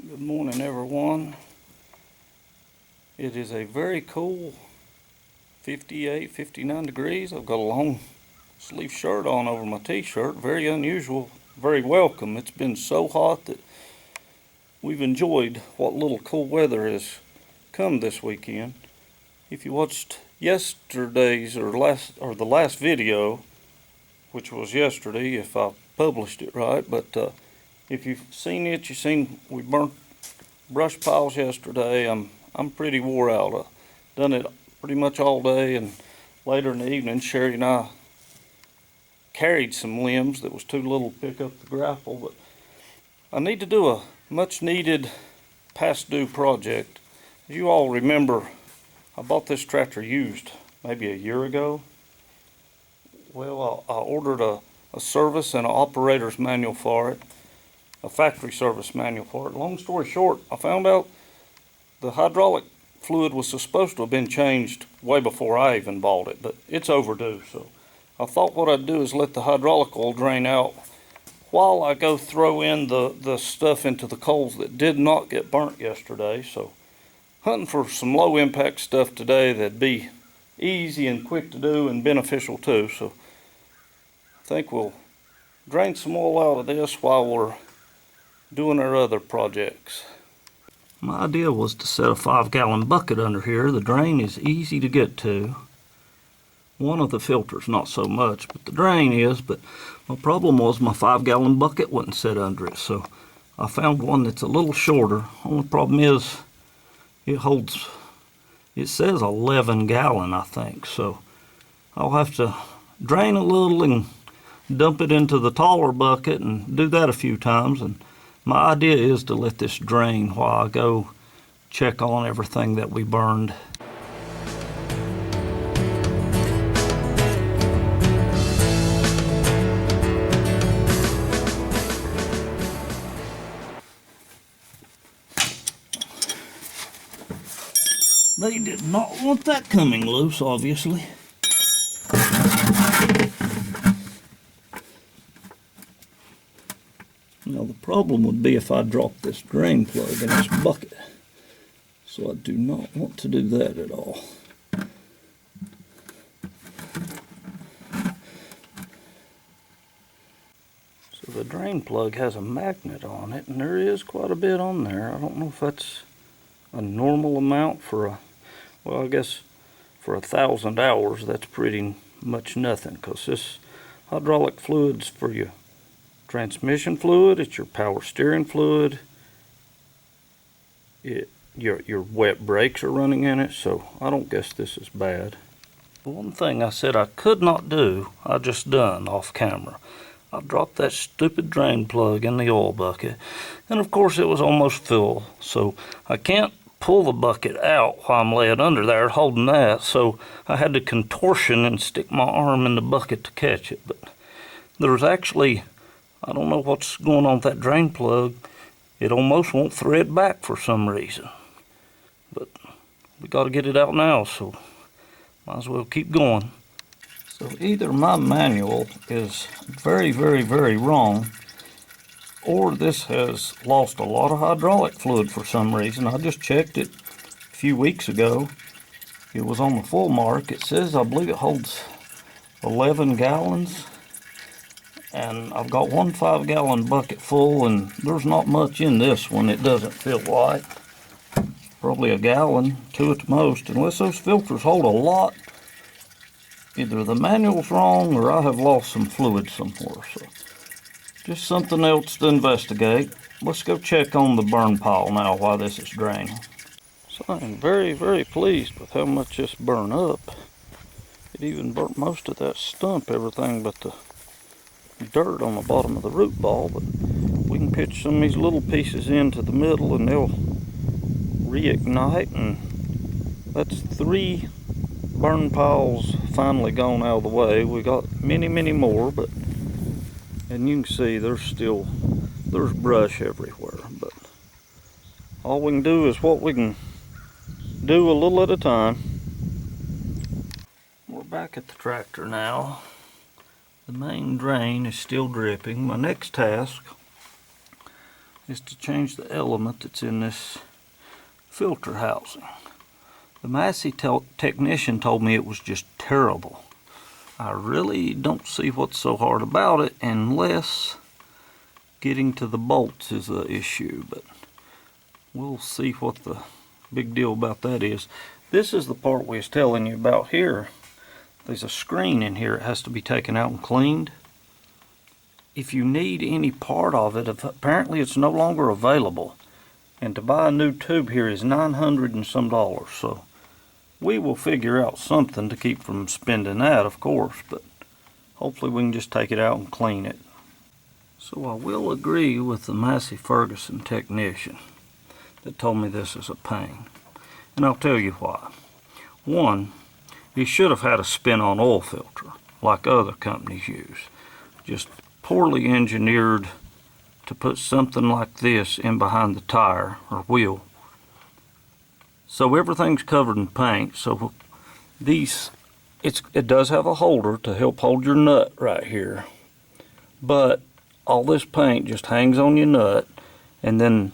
Good morning, everyone. It is a very cool 58, 59 degrees. I've got a long sleeve shirt on over my t-shirt. Very unusual, very welcome. It's been so hot that we've enjoyed what little cool weather has come this weekend. If you watched yesterday's or the last video, which was yesterday, if I published it right, but if you've seen it, you've seen we burnt brush piles yesterday. I'm pretty wore out. I've done it pretty much all day, and later in the evening, Sherry and I carried some limbs that was too little to pick up the grapple. But I need to do a much needed past due project. As you all remember, I bought this tractor used maybe a year ago. Well, I ordered a service and an operator's manual for it, a factory service manual for it. Long story short, I found out the hydraulic fluid was supposed to have been changed way before I even bought it, but it's overdue. So I thought what I'd do is let the hydraulic oil drain out while I go throw in the stuff into the coals that did not get burnt yesterday. So hunting for some low impact stuff today that'd be easy and quick to do and beneficial too. So I think we'll drain some oil out of this while we're doing our other projects. My idea was to set a 5-gallon bucket under here. The drain is easy to get to. One of the filters not so much, but the drain is. But my problem was my 5-gallon bucket wasn't set under it, so I found one that's a little shorter. Only problem is it says 11 gallon, I think, so I'll have to drain a little and dump it into the taller bucket and do that a few times. And my idea is to let this drain while I go check on everything that we burned. They did not want that coming loose, obviously. Now the problem would be if I dropped this drain plug in this bucket. So I do not want to do that at all. So the drain plug has a magnet on it, and there is quite a bit on there. I don't know if that's a normal amount for well, I guess for 1,000 hours that's pretty much nothing, because this hydraulic fluid's for your transmission fluid, it's your power steering fluid, your wet brakes are running in it, so I don't guess this is bad. One thing I said I could not do, I just done off camera. I dropped that stupid drain plug in the oil bucket, and of course it was almost full, so I can't pull the bucket out while I'm laying under there holding that, so I had to contortion and stick my arm in the bucket to catch it. But there's actually, I don't know what's going on with that drain plug. It almost won't thread back for some reason. But we got to get it out now, so might as well keep going. So either my manual is very, very, very wrong, or this has lost a lot of hydraulic fluid for some reason. I just checked it a few weeks ago. It was on the full mark. It says, I believe it holds 11 gallons. And I've got one 5-gallon bucket full, and there's not much in this one. It doesn't feel like. Probably a gallon, 2 at the most, unless those filters hold a lot. Either the manual's wrong or I have lost some fluid somewhere. So just something else to investigate. Let's go check on the burn pile now while this is draining. So I'm very, very pleased with how much this burned up. It even burnt most of that stump, everything but the dirt on the bottom of the root ball. But we can pitch some of these little pieces into the middle and they'll reignite, and that's 3 burn piles finally gone out of the way. We got many, many more, but and you can see there's brush everywhere, but all we can do is what we can do a little at a time. We're back at the tractor now. The main drain is still dripping. My next task is to change the element that's in this filter housing. The Massey technician told me it was just terrible. I really don't see what's so hard about it unless getting to the bolts is the issue, but we'll see what the big deal about that is. This is the part we was telling you about here. There's a screen in here. It has to be taken out and cleaned. If you need any part of it, apparently it's no longer available. And to buy a new tube here is $900 and some. So we will figure out something to keep from spending that, of course, but hopefully we can just take it out and clean it. So I will agree with the Massey Ferguson technician that told me this is a pain. And I'll tell you why. One, he should have had a spin-on oil filter like other companies use. Just poorly engineered to put something like this in behind the tire or wheel. So everything's covered in paint. So it does have a holder to help hold your nut right here. But all this paint just hangs on your nut, and then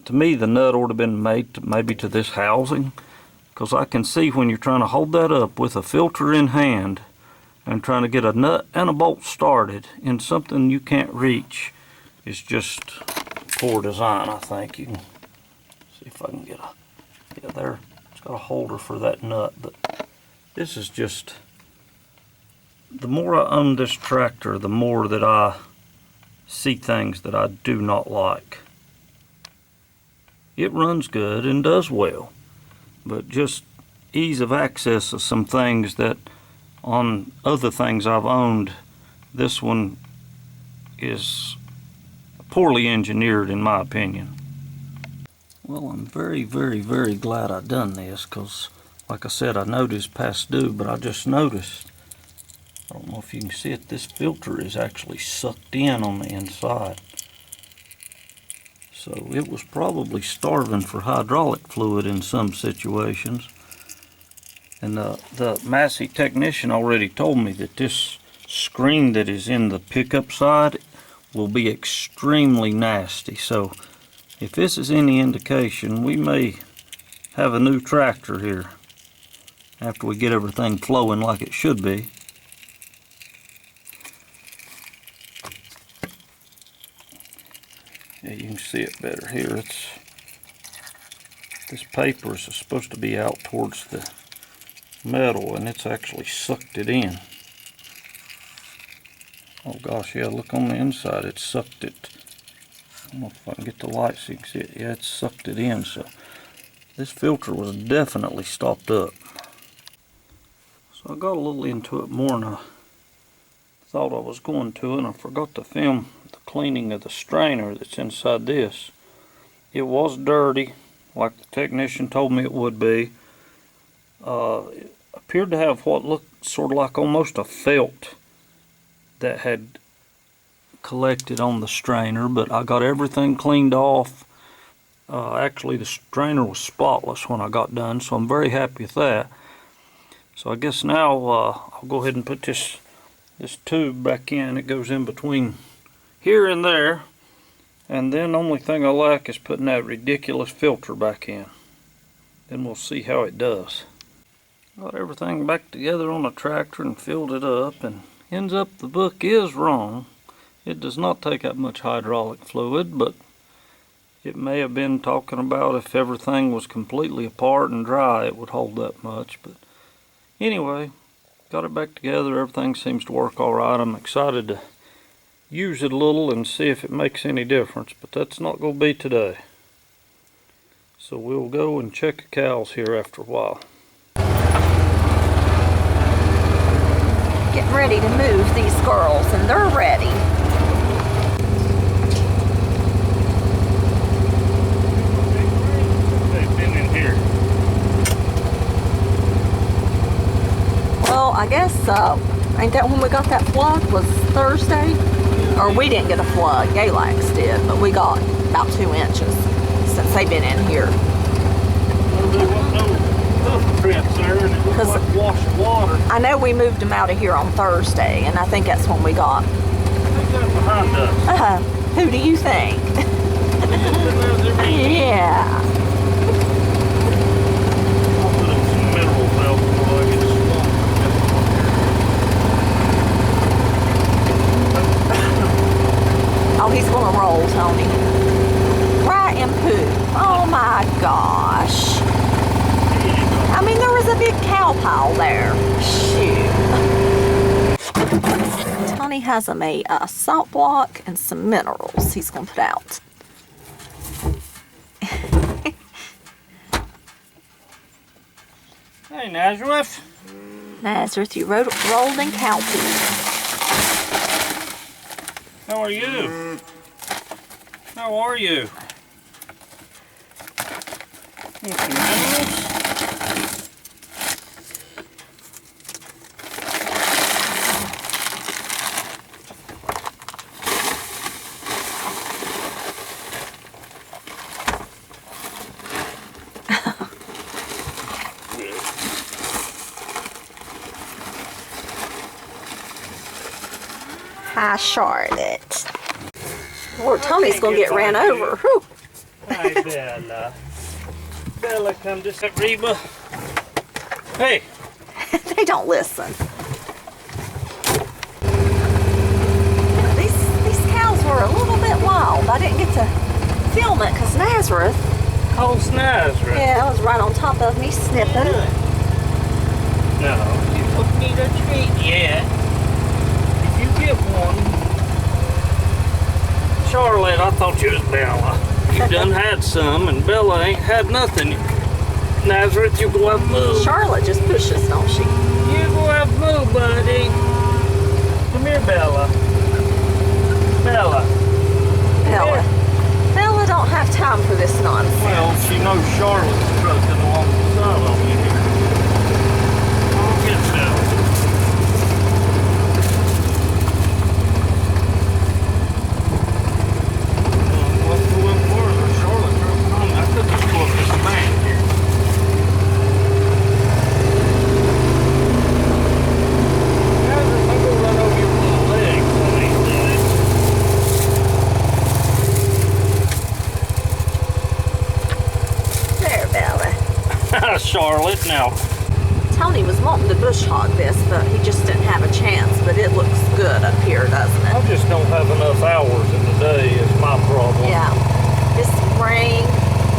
to me the nut ought to have been made maybe to this housing, because I can see when you're trying to hold that up with a filter in hand and trying to get a nut and a bolt started in something you can't reach is just poor design, I think. You can see if I can get yeah, there, it's got a holder for that nut, but this is just, the more I own this tractor, the more that I see things that I do not like. It runs good and does well, but just ease of access of some things that on other things I've owned, this one is poorly engineered in my opinion. Well, I'm very, very, very glad I done this, because like I said, I know this past due, but I just noticed, I don't know if you can see it, this filter is actually sucked in on the inside. So it was probably starving for hydraulic fluid in some situations. And the Massey technician already told me that this screen that is in the pickup side will be extremely nasty. So if this is any indication, we may have a new tractor here after we get everything flowing like it should be. Yeah, you can see it better here. This paper is supposed to be out towards the metal, and it's actually sucked it in. Oh gosh, yeah, look on the inside, it sucked it. I don't know if I can get the light so you can see it. Yeah, it sucked it in, so this filter was definitely stopped up. So I got a little into it more than I thought I was going to, and I forgot to film the cleaning of the strainer that's inside this. It was dirty, like the technician told me it would be. It appeared to have what looked sort of like almost a felt that had collected on the strainer, but I got everything cleaned off. Actually, the strainer was spotless when I got done, so I'm very happy with that. So I guess now I'll go ahead and put this tube back in. It goes in between here and there, and then the only thing I like is putting that ridiculous filter back in. Then we'll see how it does. Got everything back together on the tractor and filled it up, and ends up the book is wrong. It does not take that much hydraulic fluid, but it may have been talking about if everything was completely apart and dry it would hold that much. But anyway, got it back together. Everything seems to work all right. I'm excited to use it a little and see if it makes any difference, but that's not going to be today. So we'll go and check the cows here after a while. Getting ready to move these girls, and they're ready. They've been in here. Well, I guess ain't that when we got that flood? Was Thursday? Or we didn't get a flood, Galax did, but we got about 2 inches since they've been in here. Because water. I know we moved them out of here on Thursday, and I think that's when we got. I think that's behind us. Who do you think? Yeah. I'll put in some minerals out before I get swamped. Oh, he's gonna roll, Tony. Right and poop. Oh my gosh. I mean, there was a big cow pile there. Shoot. Tony has him a salt block and some minerals he's gonna put out. Hey, Nazareth. Nazareth, you rolled in cow pee. How are you? How are you? Want some minerals? Hi, Charlotte. Lord, Tony's gonna get ran over. Whew. Hi, Bella. Bella, come to sit, Reba. Hey. They don't listen. These cows were a little bit wild. I didn't get to film it because Nazareth. How's Nazareth? Yeah, I was right on top of me snipping. No, you don't need a treat yet. If you get one. Charlotte, I thought you was Bella. You done had some, and Bella ain't had nothing. Nazareth, you go have moo. Charlotte just pushes, don't she? You go have moo, buddy. Come here, Bella. Bella. Bella. Bella don't have time for this nonsense. Well, she knows Charlotte's trucking along the side of me here. I'll get Bella. Let's go in further. Charlotte, I could just go up this bank here. Nazareth, I'm gonna run over your little legs on these legs. There, Bella. Charlotte, now. Tony was wanting to bush hog this, but he just didn't have a chance. But it looks good up here, doesn't I it? just don't have enough hours in the day is my problem. Yeah. This rain,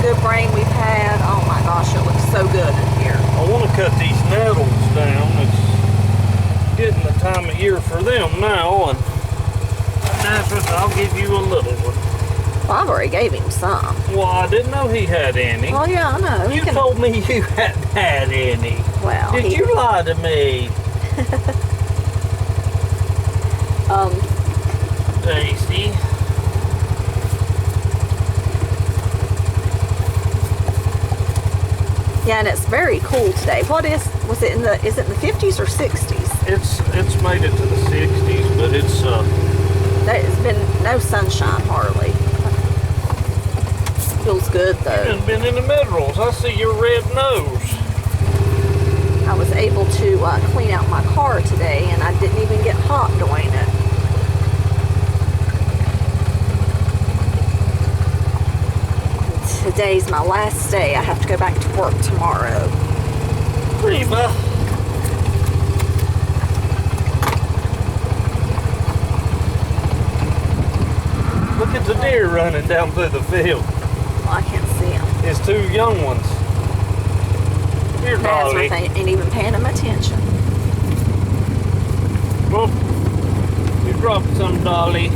good rain we've had. Oh my gosh, it looks so good in here. I want to cut these nettles down. It's getting the time of year for them now, and Nazareth, I'll give you a little one. Well, I've already gave him some. Well, I didn't know he had any. Well, yeah, I know. You told me you hadn't had any. Well, Did you lie to me? Daisy. Yeah, and it's very cool today. Was it in the 50s or 60s? It's made it to the 60s, but it's There's been no sunshine hardly. Feels good though. you've been in the minerals. I see your red nose. I was able to clean out my car today, and I didn't even get hot doing it. Today's my last day. I have to go back to work tomorrow. Reba. Look at the deer running down through the field. Well, I can't see them. It's two young ones. Here, Dolly. Nazareth ain't even paying them attention. Well, you dropped some, Dolly.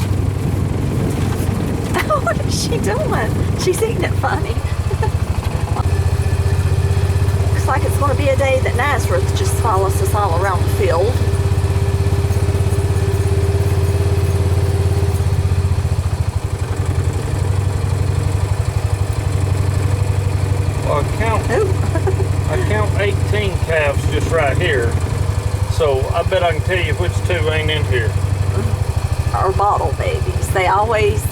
What is she doing? She's eating it funny. Looks like it's going to be a day that Nazareth just follows us all around the field. Well, I count 18 calves just right here. So I bet I can tell you which two ain't in here. Our bottle babies. They always,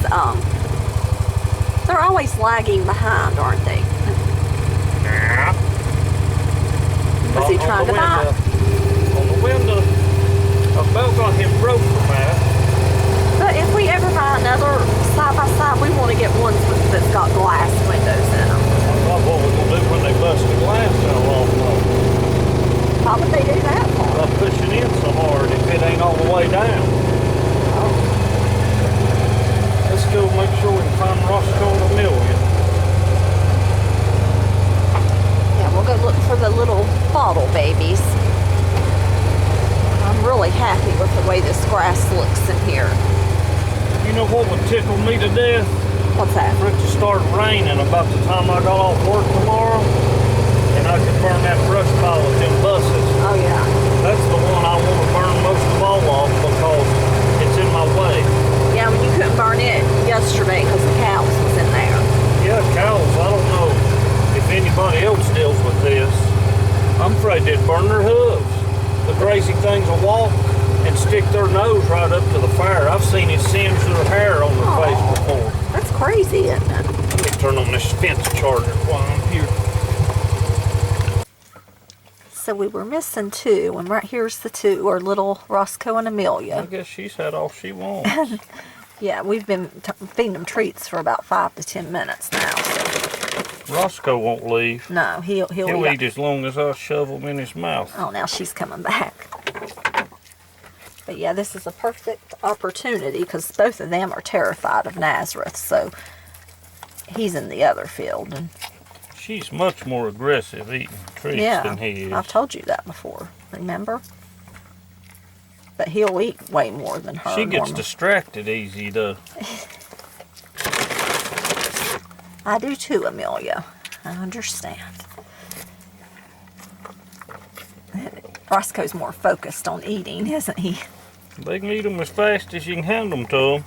they're always lagging behind, aren't they? Yeah. Was he trying to bite? On the window. I about got him broke from that. But if we ever buy another side by side, we want to get ones that's got glass windows in them. What we're gonna do when they bust the glass out off of Why would they do that for? by pushing in so hard if it ain't all the way down. Oh. Let's go make sure we can find Roscoe and Amelia. Yeah, we'll go look for the little bottle babies. I'm really happy with the way this grass looks in here. You know what would tickle me to death? What's that? For it to start raining about the time I got off work tomorrow, and I could burn that brush pile with them buses. Oh, yeah. That's the one I want to burn most of all off because it's in my way. Yeah, when you couldn't burn it yesterday because the cows was in there. Yeah, cows, I don't know if anybody else deals with this. I'm afraid they'd burn their hooves. The crazy things will walk and stick their nose right up to the fire. I've seen it singe their hair on their face before. That's crazy, isn't it? Let me turn on this fence charger while I'm here. So we were missing two, and right here's the two, are little Roscoe and I Amelia. guess she's had all she wants. Yeah, we've been feeding them treats for about 5 to 10 minutes now. So. Roscoe won't leave. No, he'll Eat as long as I shove him in his mouth. Oh, now she's coming back. But yeah, this is a perfect opportunity because both of them are terrified of Nazareth. So he's in the other field. And She's much more aggressive eating treats than he is. I've told you that before, remember? But he'll eat way more than her. She gets normally. distracted easy, though. I do too, Amelia. I understand. Roscoe's more focused on eating, isn't he? They can eat them as fast as you can hand them to them.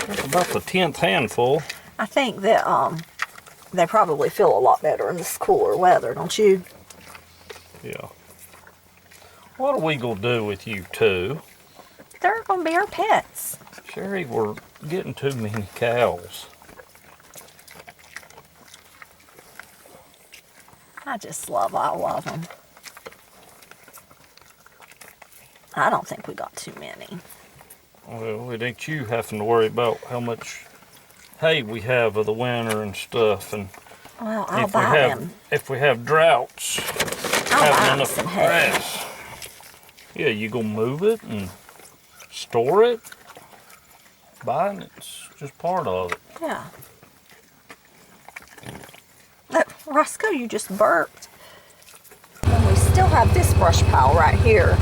That's about the 10th handful. I think that they probably feel a lot better in this cooler weather, don't you? Yeah. What are we gonna do with you two? They're going to be our pets. Sherry, we're getting too many cows. I just love all of them. I don't think we got too many. Well, it ain't you having to worry about how much hay we have of the winter and stuff, and Well, I'll buy them. if we have droughts, I'll buy having them enough some hay. grass. Yeah, you gonna move it and store it. Buying it's just part of it. Yeah. Look, Roscoe, you just burped. And we still have this brush pile right here.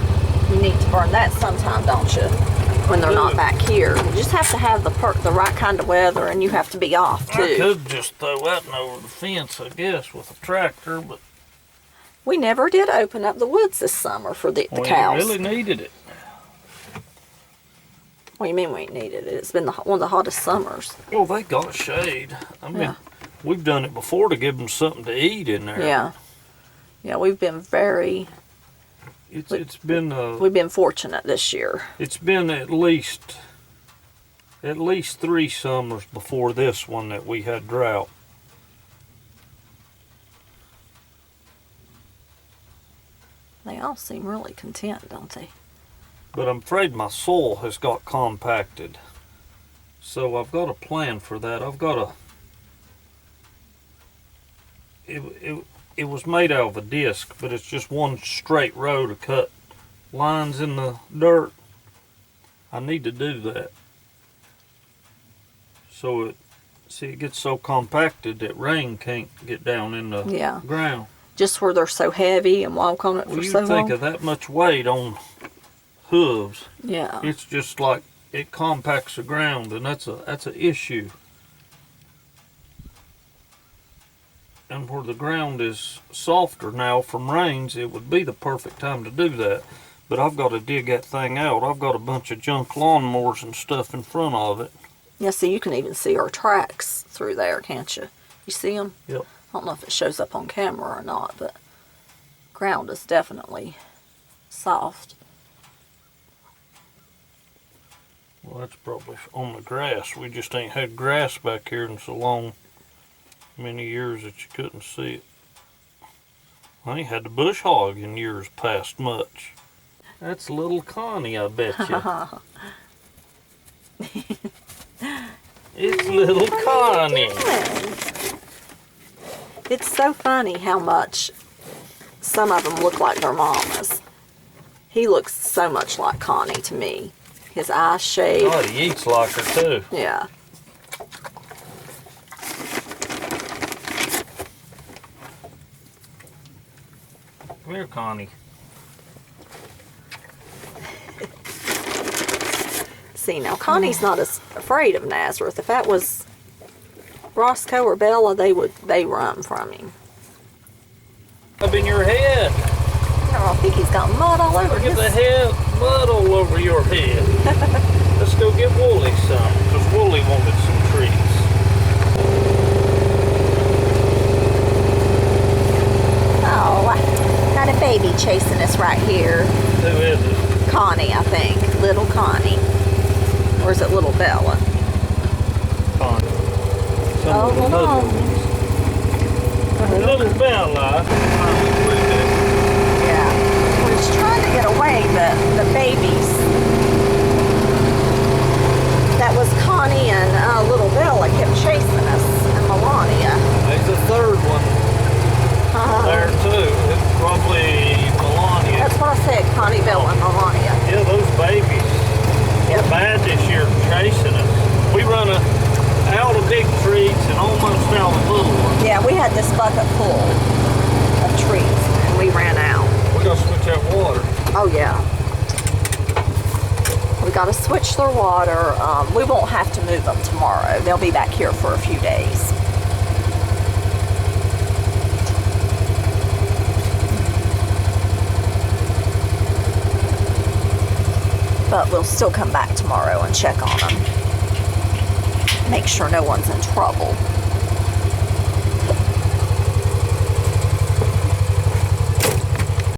You need to burn that sometime, don't you? When they're not back here. You just have to have the right kind of weather, and you have to be off too. I could just throw that over the fence, I guess, with a tractor, but We never did open up the woods this summer for the cows. we really needed it. What do you mean we needed it? It's been one of the hottest summers. Well, they got shade. I mean, Yeah. we've done it before to give them something to eat in there. Yeah. Yeah, we've been very, It's been we've been fortunate this year. it's been at least 3 summers before this one that we had drought. They all seem really content, don't they? But I'm afraid my soil has got compacted. So I've got a plan for that. I've got a it was made out of a disc, but it's just one straight row to cut lines in the dirt. I need to do that. So it gets so compacted that rain can't get down in the Yeah. ground. Just where they're so heavy and walk on it Well, for you so think long. of that much weight on hooves. Yeah. It's just like it compacts the ground, and that's an issue. And where the ground is softer now from rains, it would be the perfect time to do that. But I've got to dig that thing out. I've got a bunch of junk lawnmowers and stuff in front of it. Yeah, so you can even see our tracks through there, can't you? You see them? Yep. I don't know if it shows up on camera or not, but ground is definitely soft. Well, that's probably on the grass. We just ain't had grass back here in so long, many years that you couldn't see it. I ain't had the bush hog in years past much. That's little Connie, I bet you. It's little Connie. It's so funny how much some of them look like their mamas. He looks so much like Connie to me. His eyes shade. Oh, he eats like her too. Yeah. Come here, Connie. See, now Connie's not as afraid of Nazareth. If that was Roscoe or Bella, they run from him. Up in your head. I think he's got mud all over Look his... at the head, mud all over your head. Let's go get Wooly some, because Wooly wanted some treats. Oh, got a baby chasing us right here. Who is it? Connie, I think. Little Connie. Or is it little Bella? Connie. Some Oh, of the hold on. ones. Little Bella. Yeah. We're just trying to get away the babies. That was Connie and little Bella kept chasing us, and Melania. There's a third one there too. It's probably Melania. That's what I said, Connie, Bella, and Melania. Yeah, those babies are bad this year chasing us. We run out of big trees and almost out of little ones. Yeah, we had this bucket full of trees, and we ran out. We gotta switch out water. Oh, yeah. We got to switch their water. We won't have to move them tomorrow. They'll be back here for a few days. But we'll still come back tomorrow and check on them. Make sure no one's in trouble.